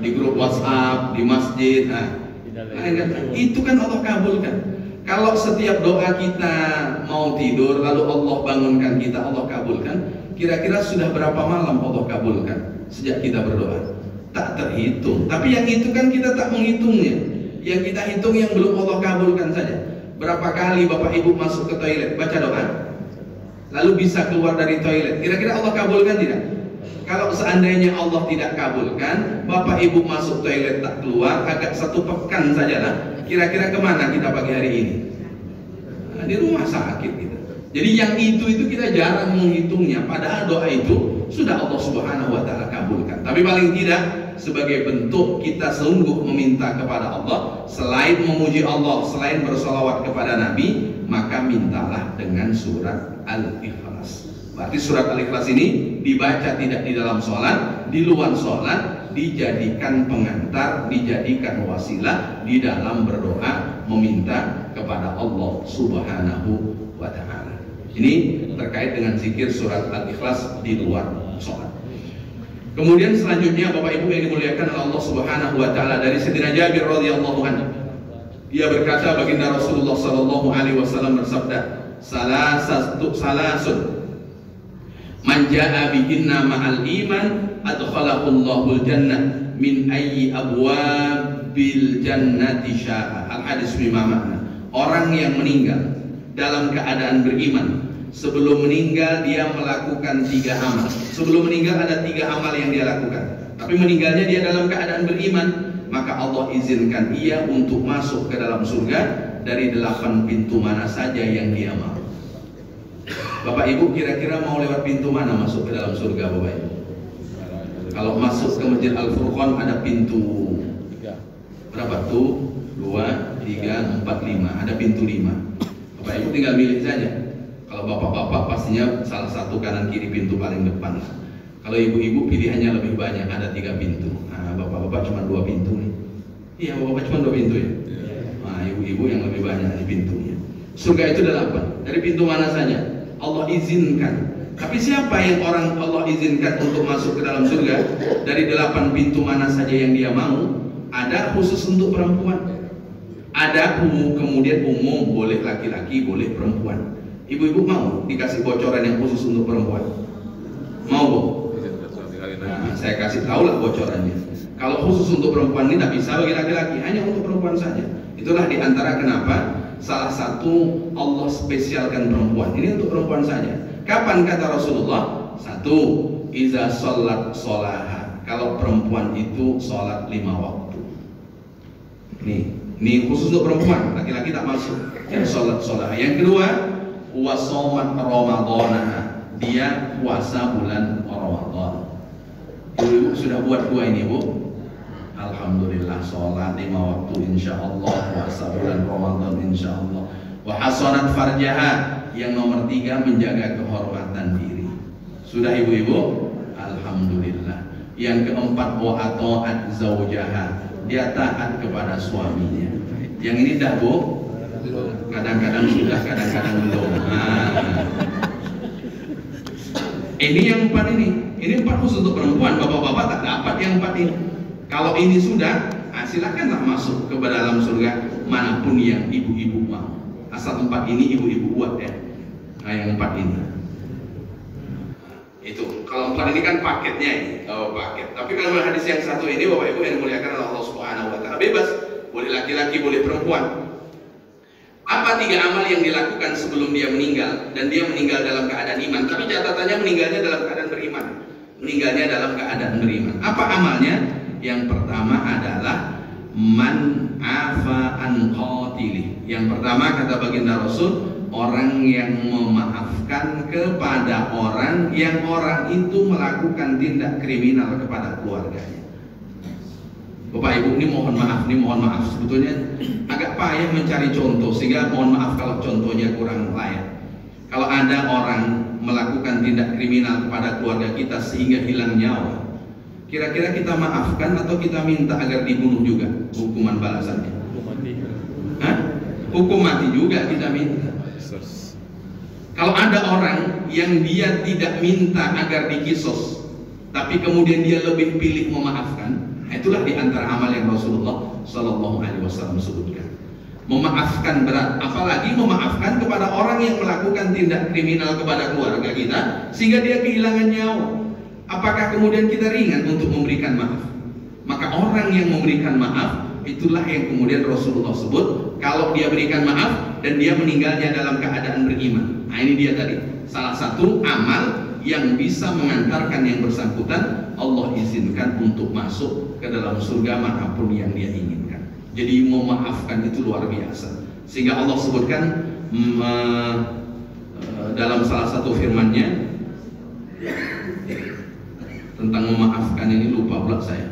Di grup WhatsApp, di masjid. Itu kan Allah kabulkan. Kalau setiap doa kita mau tidur lalu Allah bangunkan kita, Allah kabulkan, kira-kira sudah berapa malam Allah kabulkan sejak kita berdoa? Tak terhitung. Tapi yang itu kan kita tak menghitungnya. Yang kita hitung yang belum Allah kabulkan saja. Berapa kali Bapak Ibu masuk ke toilet baca doa, lalu bisa keluar dari toilet, kira-kira Allah kabulkan tidak? Kalau seandainya Allah tidak kabulkan, Bapak Ibu masuk toilet tak keluar, agak 1 pekan sajalah, kira-kira kemana kita pagi hari ini? Di rumah sakit kita. Jadi yang itu kita jarang menghitungnya. Padahal doa itu sudah Allah Subhanahu wa taala kabulkan. Tapi paling tidak sebagai bentuk kita sungguh meminta kepada Allah, selain memuji Allah, selain bersolawat kepada Nabi, maka mintalah dengan surat Al-Ikhlas. Berarti surat Al-Ikhlas ini dibaca tidak di dalam sholat, di luar sholat, dijadikan pengantar, dijadikan wasilah di dalam berdoa meminta kepada Allah Subhanahu wa ta'ala. Ini terkait dengan zikir surat Al-Ikhlas di luar sholat. Kemudian selanjutnya Bapak Ibu yang dimuliakan oleh Allah Subhanahu wa ta'ala, dari Sayyidina Jabir radhiyallahu anhu, dia berkata baginda Rasulullah sallallahu alaihi wasallam bersabda, salasun man jaa bihinna ma'al iman adkhalahullahu jannah min ayyi abwabil jannati sya'a. Al-hadis bima makna. Orang yang meninggal dalam keadaan beriman, sebelum meninggal dia melakukan 3 amal. Sebelum meninggal ada 3 amal yang dia lakukan, tapi meninggalnya dia dalam keadaan beriman, maka Allah izinkan ia untuk masuk ke dalam surga dari 8 pintu mana saja yang dia mau. Bapak Ibu kira-kira mau lewat pintu mana masuk ke dalam surga Bapak Ibu? Kalau masuk ke Masjid Al-Furqan ada pintu berapa tuh? 2, 3, 4, 5. Ada pintu 5. Bapak Ibu tinggal milih saja. Kalau bapak-bapak pastinya salah satu kanan kiri pintu paling depan. Kalau ibu-ibu pilihannya lebih banyak, ada 3 pintu. Nah, bapak-bapak cuma 2 pintu nih. Iya, bapak cuma 2 pintu ya. Nah, ibu-ibu yang lebih banyak di pintunya. Surga itu 8. Dari pintu mana saja Allah izinkan. Tapi siapa yang orang Allah izinkan untuk masuk ke dalam surga dari 8 pintu mana saja yang dia mau? Ada khusus untuk perempuan. Ada kemudian umum, boleh laki-laki, boleh perempuan. Ibu-ibu mau dikasih bocoran yang khusus untuk perempuan? Mau Bu? Nah, saya kasih tahu lah bocorannya. Kalau khusus untuk perempuan ini tidak bisa bagi laki-laki, hanya untuk perempuan saja. Itulah diantara kenapa salah satu Allah spesialkan perempuan. Ini untuk perempuan saja. Kapan kata Rasulullah? 1. Iza sholat sholaha. Kalau perempuan itu sholat 5 waktu. Ini khusus untuk perempuan, laki-laki tak masuk. Yang sholat sholaha. Yang kedua, wasomat Ramadana. Dia puasa bulan Ramadan. Ibu sudah buat 2 ini Bu. Alhamdulillah, sholat 5 waktu insyaallah, puasa bulan Ramadan insyaallah. Wa hasanat farjaha. Yang nomor 3 menjaga kehormatan diri. Sudah ibu-ibu? Alhamdulillah. Yang keempat wa ata'at zaujaha. Dia taat kepada suaminya. Yang ini dah Bu? Kadang-kadang sudah, kadang-kadang belum. Ini yang 4 ini. Ini 4 khusus untuk perempuan. Bapak-bapak tak dapat yang 4 ini. Kalau ini sudah, silakanlah masuk ke dalam surga manapun yang ibu-ibu mau. Asal 4 ini ibu-ibu buat ya. Nah, yang 4 ini. Itu. Kalau 4 ini kan paketnya ini. Oh, paket. Tapi kalau hadis yang 1 ini Bapak Ibu yang dimuliakan oleh Allah Subhanahu wa taala, bebas. Boleh laki-laki, boleh perempuan. Apa 3 amal yang dilakukan sebelum dia meninggal? Dan dia meninggal dalam keadaan iman. Tapi catatannya meninggalnya dalam keadaan beriman. Meninggalnya dalam keadaan beriman. Apa amalnya? Yang pertama adalah man afa an qatilih. Yang pertama kata baginda Rasul, orang yang memaafkan kepada orang yang orang itu melakukan tindak kriminal kepada keluarganya. Bapak Ibu, ini mohon maaf, sebetulnya agak payah mencari contoh, sehingga mohon maaf kalau contohnya kurang layak. Kalau ada orang melakukan tindak kriminal kepada keluarga kita sehingga hilang nyawa, kira-kira kita maafkan atau kita minta agar dibunuh juga hukuman balasannya? Hukum mati juga kita minta. Kalau ada orang yang dia tidak minta agar dikisos, tapi kemudian dia lebih pilih memaafkan, itulah diantara amal yang Rasulullah Shallallahu Alaihi Wasallam sebutkan. Memaafkan berat, apalagi memaafkan kepada orang yang melakukan tindak kriminal kepada keluarga kita sehingga dia kehilangan nyawa. Apakah kemudian kita ringan untuk memberikan maaf? Maka orang yang memberikan maaf, itulah yang kemudian Rasulullah sebut kalau dia berikan maaf dan dia meninggalnya dalam keadaan beriman. Nah, ini dia tadi salah satu amal yang bisa mengantarkan yang bersangkutan Allah izinkan untuk masuk ke dalam surga manapun yang dia inginkan. Jadi memaafkan itu luar biasa. Sehingga Allah sebutkan dalam salah satu firman-Nya tentang memaafkan ini, lupa pula saya.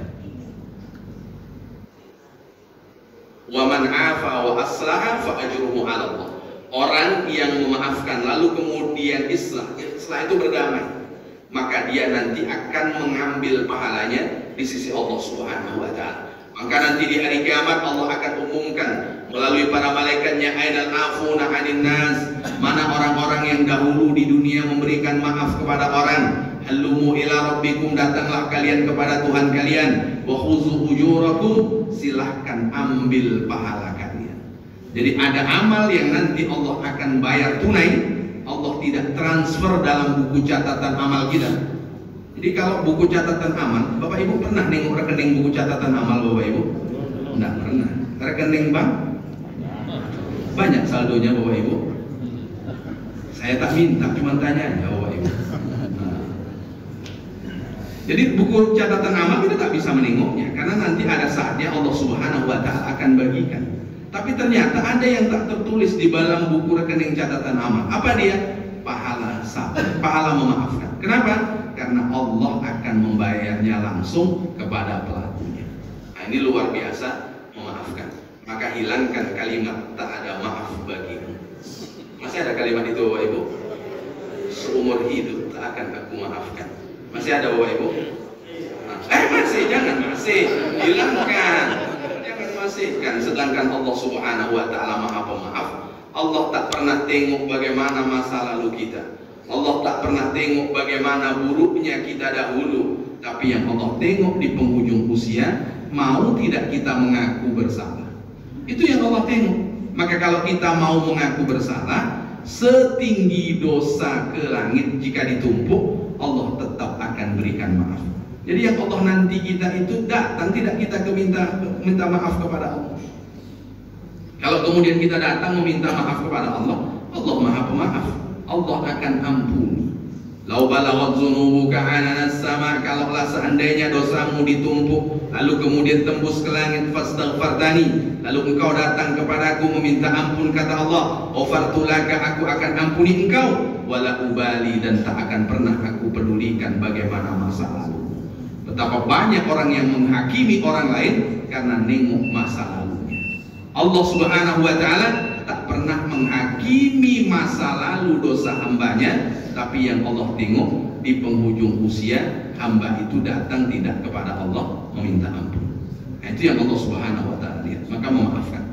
Wa man 'afa wa aslaha fa ajruhu 'ala Allah. Orang yang memaafkan lalu kemudian islah itu berdamai, maka dia nanti akan mengambil pahalanya di sisi Allah Subhanahu wa taala. Maka nanti di hari kiamat Allah akan umumkan melalui para malaikatnya, ainal afuna 'anin nas, mana orang-orang yang dahulu di dunia memberikan maaf kepada orang. Hallumu ila rabbikum, datanglah kalian kepada Tuhan kalian. Wa khuzu ujurakum, silahkan ambil pahala kalian. Jadi ada amal yang nanti Allah akan bayar tunai. Allah tidak transfer dalam buku catatan amal kita. Jadi kalau buku catatan amal, Bapak Ibu pernah nengok rekening buku catatan amal Bapak Ibu? Enggak pernah. Rekening bank? Banyak saldonya Bapak Ibu? Saya tak minta, cuma tanya aja Bapak Ibu. Jadi buku catatan amal kita tak bisa menengoknya, karena nanti ada saatnya Allah Subhanahu wa Ta'ala akan bagikan. Tapi ternyata ada yang tak tertulis di dalam buku rekening catatan amal. Apa dia? Pahala sabar, pahala memaafkan. Kenapa? Karena Allah akan membayarnya langsung kepada pelakunya. Nah, ini luar biasa memaafkan. Maka hilangkan kalimat tak ada maaf bagimu. Masih ada kalimat itu Bapak Ibu? Seumur hidup tak akan aku maafkan. Masih ada Bapak Ibu? Masih, jangan masih, hilangkan. Jangan masihkan. Sedangkan Allah Subhanahu wa Ta'ala Maha Pemaaf. Allah tak pernah tengok bagaimana masa lalu kita. Allah tak pernah tengok bagaimana buruknya kita dahulu. Tapi yang Allah tengok di penghujung usia, mau tidak kita mengaku bersalah. Itu yang Allah tengok. Maka kalau kita mau mengaku bersalah, setinggi dosa ke langit jika ditumpuk, Allah tetap akan berikan maaf. Jadi yang Allah nanti kita itu datang, tidak kita minta maaf kepada Allah. Kalau kemudian kita datang meminta maaf kepada Allah, Allah Maha Pemaaf. Allah akan ampuni. Lau balaghat dzunubuka ananas sama, kalaulah seandainya dosamu ditumpuk lalu kemudian tembus ke langit, fastaghfartani, lalu engkau datang kepadaku meminta ampun, kata Allah, ghafartu laka, aku akan ampuni engkau, wala ubali, dan tak akan pernah aku pedulikan bagaimana masa lalu. Betapa banyak orang yang menghakimi orang lain karena nengok masa lalunya. Allah Subhanahu wa Ta'ala tak pernah menghakimi masa lalu dosa hambanya, tapi yang Allah tengok di penghujung usia hamba itu datang tidak kepada Allah meminta ampun. Nah, itu yang Allah Subhanahu wa Ta'ala lihat, maka memaafkan.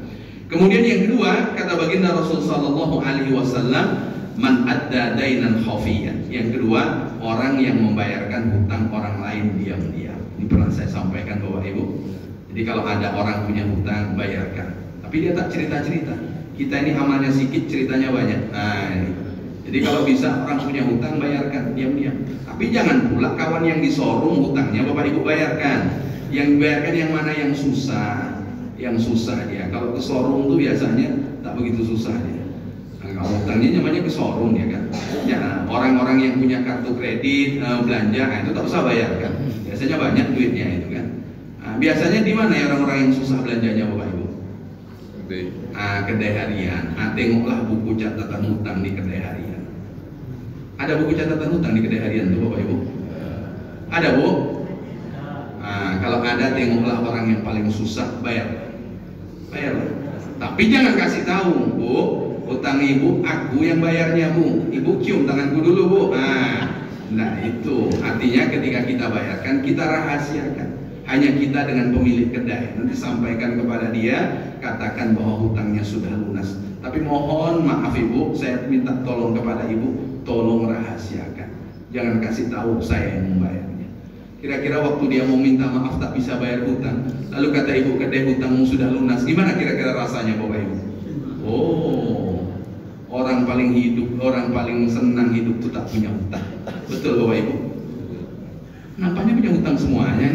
Kemudian yang kedua, kata baginda Rasul sallallahu alaihi wasallam, man adda dainan khafiyan. Yang kedua, orang yang membayarkan hutang orang lain diam-diam. Ini pernah saya sampaikan Bapak Ibu. Jadi kalau ada orang punya hutang, bayarkan. Tapi dia tak cerita-cerita. Kita ini amalnya sedikit, ceritanya banyak. Nah, jadi kalau bisa orang punya hutang, bayarkan diam-diam. Tapi jangan pula kawan yang di showroom hutangnya Bapak Ibu bayarkan. Yang bayarkan yang mana yang susah, dia. Kalau ke showroom tuh biasanya tak begitu susah dia. Nah, kalau hutangnya namanya ke showroom ya kan. Ya, orang-orang yang punya kartu kredit, belanja, nah, itu tak usah bayarkan. Biasanya banyak duitnya itu kan. Nah, biasanya di mana ya orang-orang yang susah belanjanya Bapak Ibu? Kedai harian. Tengoklah buku catatan hutang di kedai harian. Ada buku catatan hutang di kedai harian tuh Bapak Ibu? Ada Bu? Kalau ada, tengoklah orang yang paling susah, bayarlah. Tapi jangan kasih tahu, Bu, hutang ibu aku yang bayarnya Bu. Ibu cium tanganku dulu Bu. Nah itu artinya ketika kita bayarkan, kita rahasiakan. Hanya kita dengan pemilik kedai. Nanti sampaikan kepada dia, katakan bahwa hutangnya sudah lunas. Tapi mohon maaf Ibu, saya minta tolong kepada Ibu, tolong rahasiakan. Jangan kasih tahu saya yang membayarnya. Kira-kira waktu dia mau minta maaf tak bisa bayar hutang, lalu kata Ibu, kedai hutangmu sudah lunas, gimana kira-kira rasanya Bapak Ibu? Oh, orang paling senang hidup itu tak punya hutang. Betul Bapak Ibu? Nampaknya punya hutang semuanya.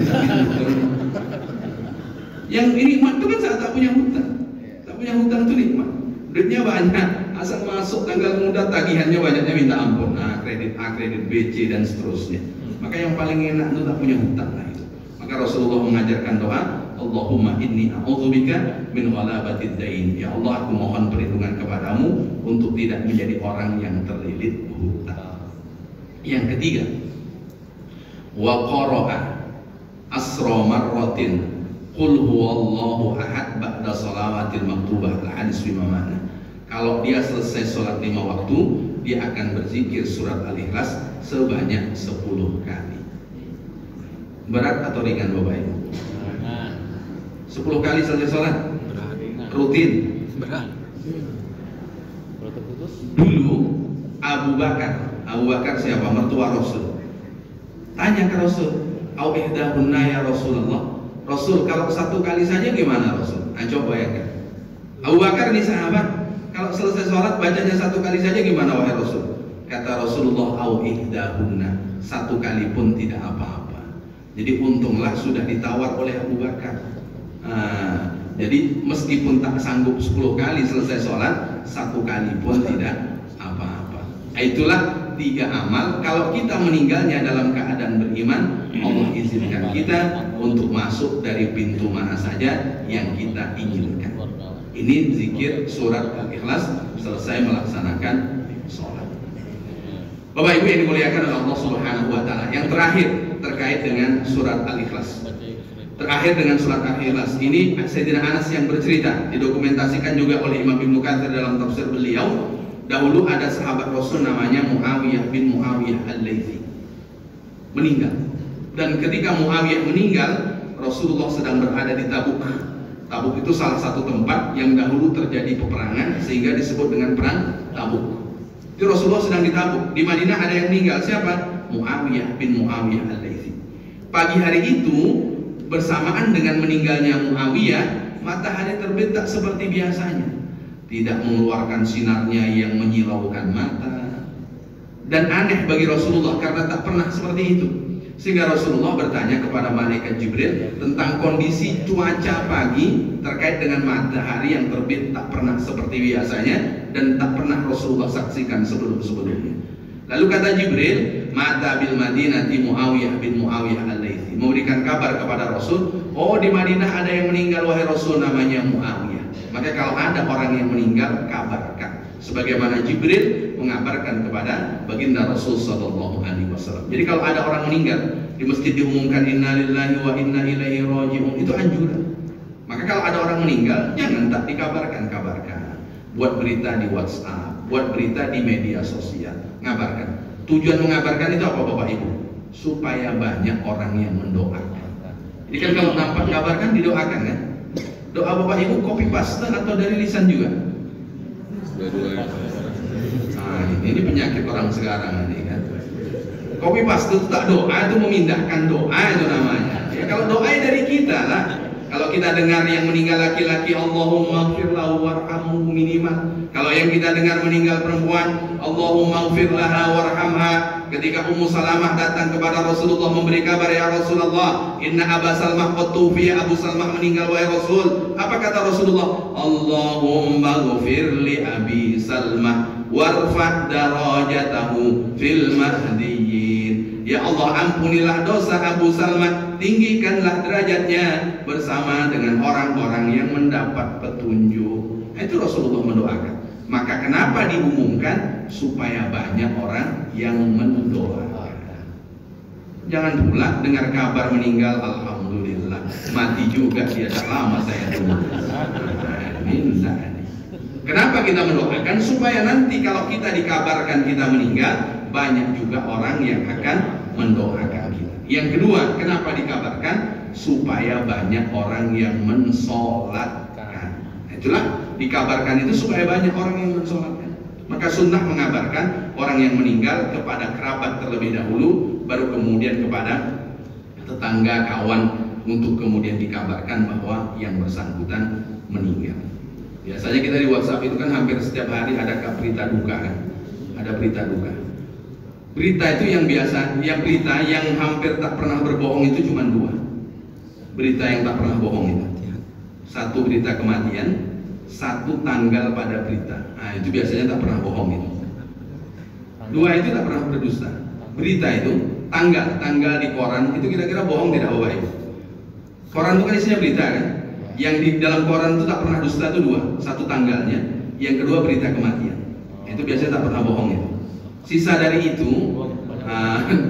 Yang nikmat itu kan saat tak punya hutang. Tak punya hutang itu nikmat. Duitnya banyak, asal masuk tanggal muda tagihannya banyaknya minta ampun. Kredit A, kredit B, C dan seterusnya. Maka yang paling enak itu tak punya hutang. Itu. Maka Rasulullah mengajarkan doa, Allahumma inni a'udzubika min ghalabatid dain. Ya Allah, aku mohon perlindungan kepadamu untuk tidak menjadi orang yang terlilit hutang. Yang ketiga, wa qara'a asra marratin qul huwallahu ahad ba'da shalawatil maktubah, al-hadis fi mana. Kalau dia selesai sholat 5 waktu, dia akan berzikir surat Al-Ikhlas sebanyak 10 kali. Berat atau ringan Bapak Ibu? 10 kali selesai sholat? Rutin? Berat. Dulu Abu Bakar siapa? Mertua Rasul. Tanya ke Rasul, au ihdahunna ya Rasulullah. Rasul, kalau 1 kali saja gimana Rasul? Coba bayangkan. Abu Bakar ini sahabat, kalau selesai sholat bacanya 1 kali saja gimana wahai Rasul? Kata Rasulullah, au ihdahunna, satu kali pun tidak apa-apa. Jadi untunglah sudah ditawar oleh Abu Bakar. Jadi meskipun tak sanggup 10 kali selesai sholat, satu kali pun tidak apa-apa. Itulah 3 amal. Kalau kita meninggalnya dalam keadaan beriman, Allah izinkan kita untuk masuk dari pintu mana saja yang kita inginkan. Ini zikir surat Al-Ikhlas selesai melaksanakan sholat. Bapak Ibu yang dimuliakan oleh Allah Subhanahu wa Ta'ala, yang terakhir terkait dengan surat Al-Ikhlas. Terakhir dengan surat Al-Ikhlas ini, Sayyidina Anas yang bercerita, didokumentasikan juga oleh Imam Ibnu Katsir dalam tafsir beliau. Dahulu ada sahabat Rasul namanya Muawiyah bin Muawiyah Al-Laythi, meninggal. Dan ketika Muawiyah meninggal, Rasulullah sedang berada di Tabuk. Tabuk itu salah satu tempat yang dahulu terjadi peperangan sehingga disebut dengan perang Tabuk. Itu Rasulullah sedang di Tabuk. Di Madinah ada yang meninggal. Siapa? Muawiyah bin Muawiyah Al-Laythi. Pagi hari itu bersamaan dengan meninggalnya Muawiyah, matahari terbit tak seperti biasanya, tidak mengeluarkan sinarnya yang menyilaukan mata. Dan aneh bagi Rasulullah karena tak pernah seperti itu. Sehingga Rasulullah bertanya kepada malaikat Jibril tentang kondisi cuaca pagi terkait dengan matahari yang terbit tak pernah seperti biasanya dan tak pernah Rasulullah saksikan sebelum-sebelumnya. Lalu kata Jibril, mata bil Madinati Muawiyah bin Muawiyah Al-Laythi, memberikan kabar kepada Rasul, oh di Madinah ada yang meninggal wahai Rasul, namanya Muawiyah. Maka kalau ada orang yang meninggal, kabarkan. Sebagaimana Jibril mengabarkan kepada baginda Rasul sallallahu alaihi wasallam. Jadi kalau ada orang meninggal di masjid diumumkan innalillahi wa inna ilaihi raji'un, itu anjuran. Maka kalau ada orang meninggal, jangan tak dikabarkan, kabarkan. Buat berita di WhatsApp, buat berita di media sosial, ngabarkan. Tujuan mengabarkan itu apa Bapak Ibu? Supaya banyak orang yang mendoakan. Jadi kan kalau nampak kabarkan didoakan kan? Doa Bapak Ibu copy paste atau dari lisan juga? Dua-duanya. Nah, ini penyakit orang sekarang ini kan. Copy paste itu tak doa, itu memindahkan doa itu namanya. Ya kalau doa dari kita lah. Kalau kita dengar yang meninggal laki-laki, Allahumma ighfir lahu warhamhu minimal. Kalau yang kita dengar meninggal perempuan, Allahumma ighfir laha warhamha. Ketika Ummu Salamah datang kepada Rasulullah memberi kabar, ya Rasulullah, inna Aba Salmah qad tufiya, Abu Salmah meninggal wahai Rasul. Apa kata Rasulullah? Allahumma ighfir li Abi Salmah warfa' darajatahu fil mahdiyyin. Ya Allah, ampunilah dosa Abu Salmah, tinggikanlah derajatnya bersama dengan orang-orang yang mendapat petunjuk. Itu Rasulullah mendoakan. Maka kenapa diumumkan? Supaya banyak orang yang mendoakan. Jangan pula dengar kabar meninggal, alhamdulillah, mati juga dia, tak lama saya tunggu. Kenapa kita mendoakan? Supaya nanti kalau kita dikabarkan kita meninggal, banyak juga orang yang akan mendoakan kita. Yang kedua, kenapa dikabarkan? Supaya banyak orang yang mensolatkan. Itulah dikabarkan itu supaya banyak orang yang mensolatkan. Maka sunnah mengabarkan orang yang meninggal kepada kerabat terlebih dahulu, baru kemudian kepada tetangga, kawan, untuk kemudian dikabarkan bahwa yang bersangkutan meninggal. Biasanya kita di WhatsApp itu kan hampir setiap hari ada berita duka kan? Ada berita duka. Berita itu yang biasa, berita yang hampir tak pernah berbohong itu cuma 2. Berita yang tak pernah bohong itu. Satu berita kematian, satu tanggal pada berita. Nah, itu biasanya tak pernah bohong itu. 2 itu tak pernah berdusta. Berita itu, tanggal di koran itu kira-kira bohong tidak Bapak Ibu? Koran itu kan isinya berita kan? Yang di dalam koran itu tak pernah dusta itu 2. Satu tanggalnya, yang kedua berita kematian. Itu biasanya tak pernah bohong itu. Sisa dari itu,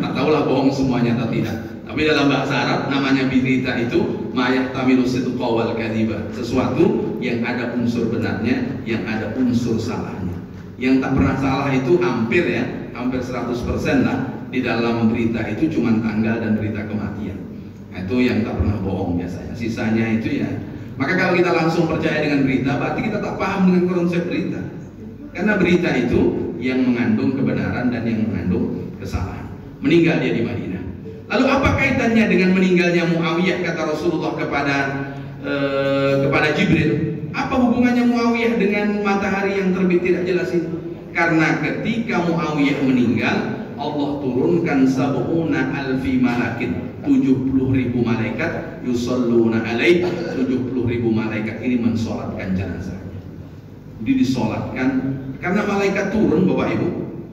tak tahulah bohong semuanya atau tidak. Tapi dalam bahasa Arab namanya berita itu mayahtamilu sidqa wal kadhiba, sesuatu yang ada unsur benarnya, yang ada unsur salahnya. Yang tak pernah salah itu hampir 100% lah. Di dalam berita itu cuma tanggal dan berita kematian. Nah, itu yang tak pernah bohong biasanya. Sisanya itu ya. Maka kalau kita langsung percaya dengan berita, berarti kita tak paham dengan konsep berita. Karena berita itu yang mengandung kebenaran dan yang mengandung kesalahan. Meninggal dia di Madinah. Lalu apa kaitannya dengan meninggalnya Muawiyah, kata Rasulullah kepada Jibril? Apa hubungannya Muawiyah dengan matahari yang terbit tidak jelas itu? Karena ketika Muawiyah meninggal, Allah turunkan sab'una alfi malakin, 70.000 malaikat, yusalluna alaih, 70.000 malaikat ini mensolatkan jenazah. Jadi disolatkan karena malaikat turun, Bapak Ibu.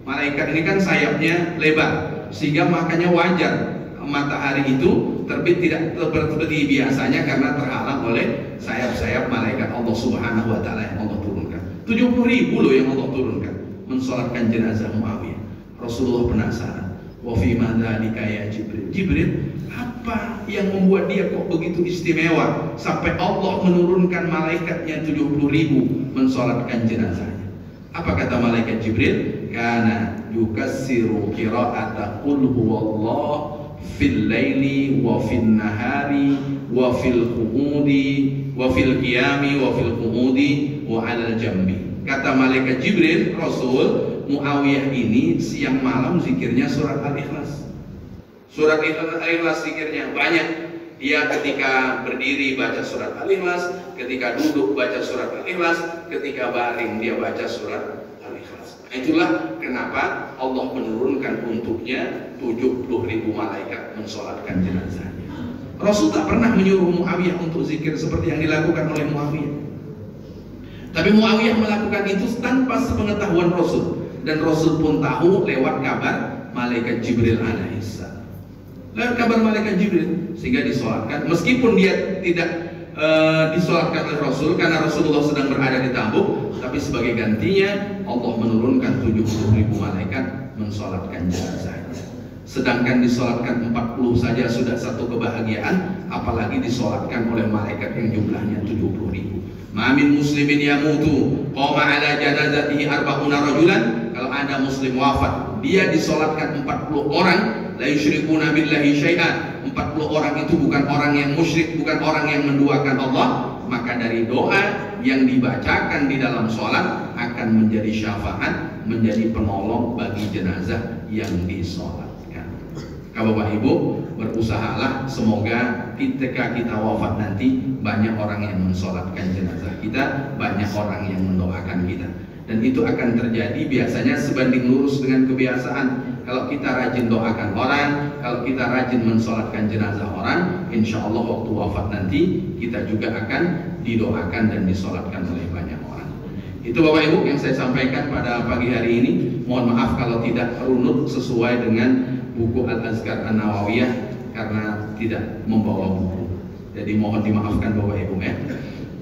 Malaikat ini kan sayapnya lebar, sehingga makanya wajar matahari itu terbit tidak seperti biasanya karena terhalang oleh sayap-sayap malaikat Allah Subhanahu wa taala yang Allah turunkan. 70.000 loh yang Allah turunkan mensolatkan jenazah Muawiyah. Rasulullah penasaran, wa fi madzalika ya Jibril. Jibril, apa yang membuat dia kok begitu istimewa sampai Allah menurunkan malaikatnya 70.000 mensolatkan jenazahnya? Apa kata malaikat Jibril? Karena yukassiru qira'ata qul huwallah fil laili wa fil nahari wa fil qu'udi wa fil qiyami wa fil qu'udi wa 'alal jambi. Kata malaikat Jibril, Rasul, Muawiyah ini siang malam zikirnya surat Al-Ikhlas. Surat Al-Ikhlas zikirnya banyak. Dia ketika berdiri baca surat Al-Ikhlas, ketika duduk baca surat Al-Ikhlas, ketika baring dia baca surat Al-Ikhlas. Itulah kenapa Allah menurunkan untuknya 70.000 malaikat mensolatkan jenazahnya. Rasul tak pernah menyuruh Muawiyah untuk zikir seperti yang dilakukan oleh Muawiyah. Tapi Muawiyah melakukan itu tanpa sepengetahuan Rasul. Dan Rasul pun tahu lewat kabar malaikat Jibril alaihissalam. Lewat kabar malaikat Jibril, sehingga disolatkan. Meskipun dia tidak disolatkan oleh Rasul karena Rasulullah sedang berada di Tabuk, tapi sebagai gantinya Allah menurunkan 70.000 malaikat mensolatkan jenazahnya. Sedangkan disolatkan 40 saja sudah satu kebahagiaan, apalagi disolatkan oleh malaikat yang jumlahnya 70.000. Ma'amin muslimin yamutu qoma ala janazatihi arba'una rajulan. Kalau ada muslim wafat, dia disolatkan 40 orang, la yusyrikuna billahi syai'an. 40 orang itu bukan orang yang musyrik, bukan orang yang menduakan Allah, maka dari doa yang dibacakan di dalam sholat akan menjadi syafaat, menjadi penolong bagi jenazah yang disolatkan. Bapak Ibu, berusahalah semoga ketika kita wafat nanti banyak orang yang mensolatkan jenazah kita, banyak orang yang mendoakan kita. Dan itu akan terjadi biasanya sebanding lurus dengan kebiasaan. Kalau kita rajin doakan orang, kalau kita rajin mensolatkan jenazah orang, insya Allah waktu wafat nanti kita juga akan didoakan dan disolatkan oleh banyak orang. Itu Bapak Ibu yang saya sampaikan pada pagi hari ini. Mohon maaf kalau tidak runut sesuai dengan buku Al-Azkar An-Nawawiyah karena tidak membawa buku. Jadi mohon dimaafkan Bapak Ibu ya.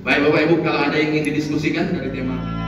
Baik Bapak Ibu, kalau ada yang ingin didiskusikan dari tema